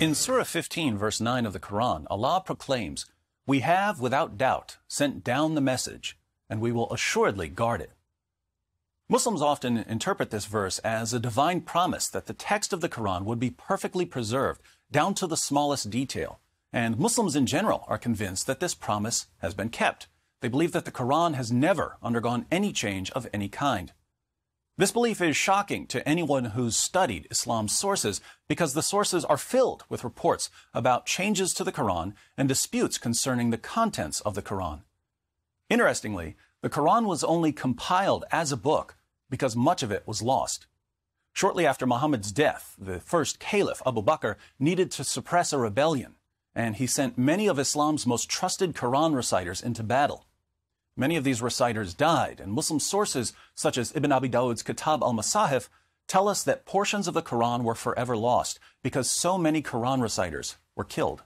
In Surah 15, verse 9 of the Quran, Allah proclaims, "We have, without doubt, sent down the message, and we will assuredly guard it." Muslims often interpret this verse as a divine promise that the text of the Quran would be perfectly preserved, down to the smallest detail. And Muslims in general are convinced that this promise has been kept. They believe that the Quran has never undergone any change of any kind. This belief is shocking to anyone who's studied Islam's sources because the sources are filled with reports about changes to the Quran and disputes concerning the contents of the Quran. Interestingly, the Quran was only compiled as a book because much of it was lost. Shortly after Muhammad's death, the first caliph, Abu Bakr, needed to suppress a rebellion, and he sent many of Islam's most trusted Quran reciters into battle. Many of these reciters died, and Muslim sources such as Ibn Abi Dawud's Kitab al-Masahif tell us that portions of the Quran were forever lost because so many Quran reciters were killed.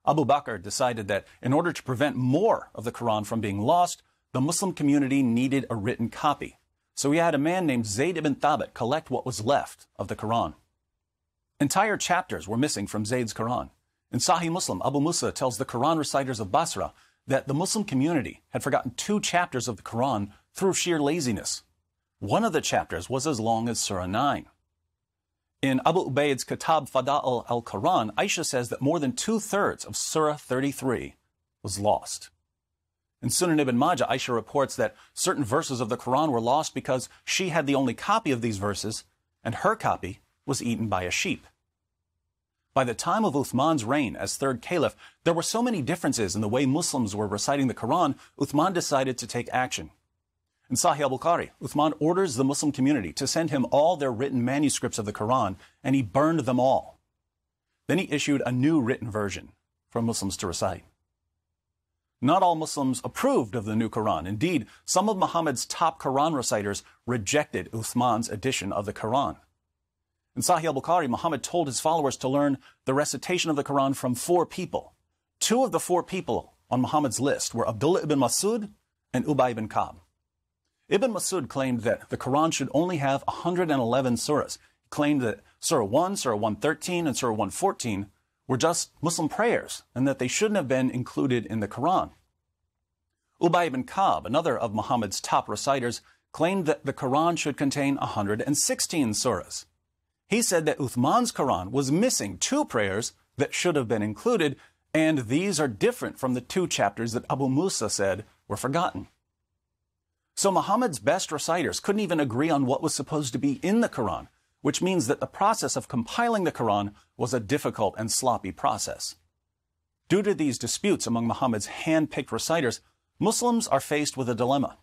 Abu Bakr decided that in order to prevent more of the Quran from being lost, the Muslim community needed a written copy. So he had a man named Zayd ibn Thabit collect what was left of the Quran. Entire chapters were missing from Zayd's Quran. In Sahih Muslim, Abu Musa tells the Quran reciters of Basra that the Muslim community had forgotten 2 chapters of the Quran through sheer laziness. One of the chapters was as long as Surah 9. In Abu Ubaid's Kitab Fada'il al-Quran, Aisha says that more than 2/3 of Surah 33 was lost. In Sunan ibn Majah, Aisha reports that certain verses of the Quran were lost because she had the only copy of these verses, and her copy was eaten by a sheep. By the time of Uthman's reign as third caliph, there were so many differences in the way Muslims were reciting the Quran, Uthman decided to take action. In Sahih al-Bukhari, Uthman orders the Muslim community to send him all their written manuscripts of the Quran, and he burned them all. Then he issued a new written version for Muslims to recite. Not all Muslims approved of the new Quran. Indeed, some of Muhammad's top Quran reciters rejected Uthman's edition of the Quran. In Sahih al-Bukhari, Muhammad told his followers to learn the recitation of the Quran from 4 people. 2 of the 4 people on Muhammad's list were Abdullah ibn Masud and Ubay ibn Ka'b. Ibn Masud claimed that the Quran should only have 111 surahs. He claimed that Surah 1, Surah 113, and Surah 114 were just Muslim prayers and that they shouldn't have been included in the Quran. Ubay ibn Ka'b, another of Muhammad's top reciters, claimed that the Quran should contain 116 surahs. He said that Uthman's Quran was missing 2 prayers that should have been included, and these are different from the 2 chapters that Abu Musa said were forgotten. So Muhammad's best reciters couldn't even agree on what was supposed to be in the Quran, which means that the process of compiling the Quran was a difficult and sloppy process. Due to these disputes among Muhammad's hand-picked reciters, Muslims are faced with a dilemma.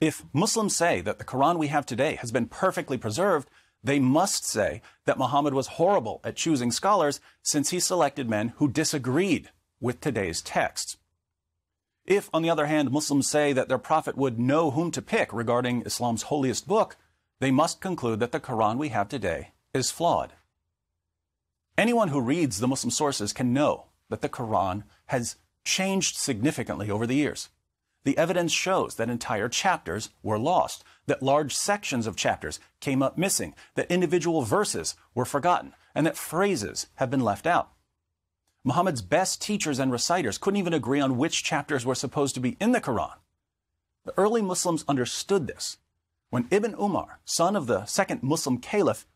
If Muslims say that the Quran we have today has been perfectly preserved, they must say that Muhammad was horrible at choosing scholars since he selected men who disagreed with today's texts. If, on the other hand, Muslims say that their prophet would know whom to pick regarding Islam's holiest book, they must conclude that the Quran we have today is flawed. Anyone who reads the Muslim sources can know that the Quran has changed significantly over the years. The evidence shows that entire chapters were lost, that large sections of chapters came up missing, that individual verses were forgotten, and that phrases have been left out. Muhammad's best teachers and reciters couldn't even agree on which chapters were supposed to be in the Quran. The early Muslims understood this. When Ibn Umar, son of the second Muslim caliph,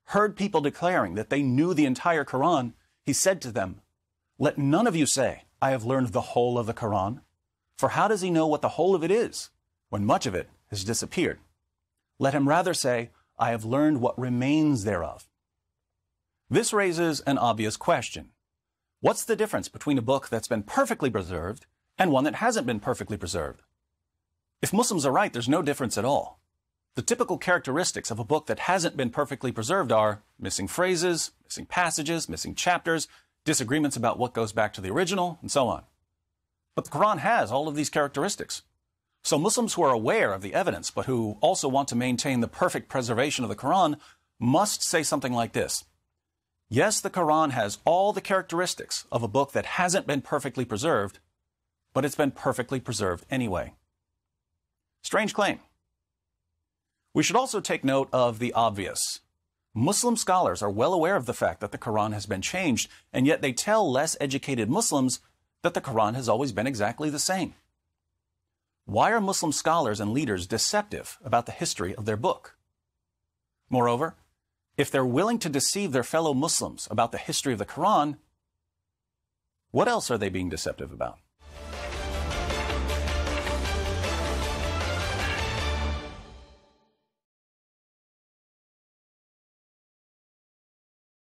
heard people declaring that they knew the entire Quran, he said to them, "Let none of you say, 'I have learned the whole of the Quran,' for how does he know what the whole of it is, when much of it has disappeared? Let him rather say, 'I have learned what remains thereof.'" This raises an obvious question. What's the difference between a book that's been perfectly preserved and one that hasn't been perfectly preserved? If Muslims are right, there's no difference at all. The typical characteristics of a book that hasn't been perfectly preserved are missing phrases, missing passages, missing chapters, disagreements about what goes back to the original, and so on. But the Quran has all of these characteristics. So Muslims who are aware of the evidence, but who also want to maintain the perfect preservation of the Quran, must say something like this. Yes, the Quran has all the characteristics of a book that hasn't been perfectly preserved, but it's been perfectly preserved anyway. Strange claim. We should also take note of the obvious. Muslim scholars are well aware of the fact that the Quran has been changed, and yet they tell less educated Muslims that the Quran has always been exactly the same. Why are Muslim scholars and leaders deceptive about the history of their book? Moreover, if they're willing to deceive their fellow Muslims about the history of the Quran, what else are they being deceptive about?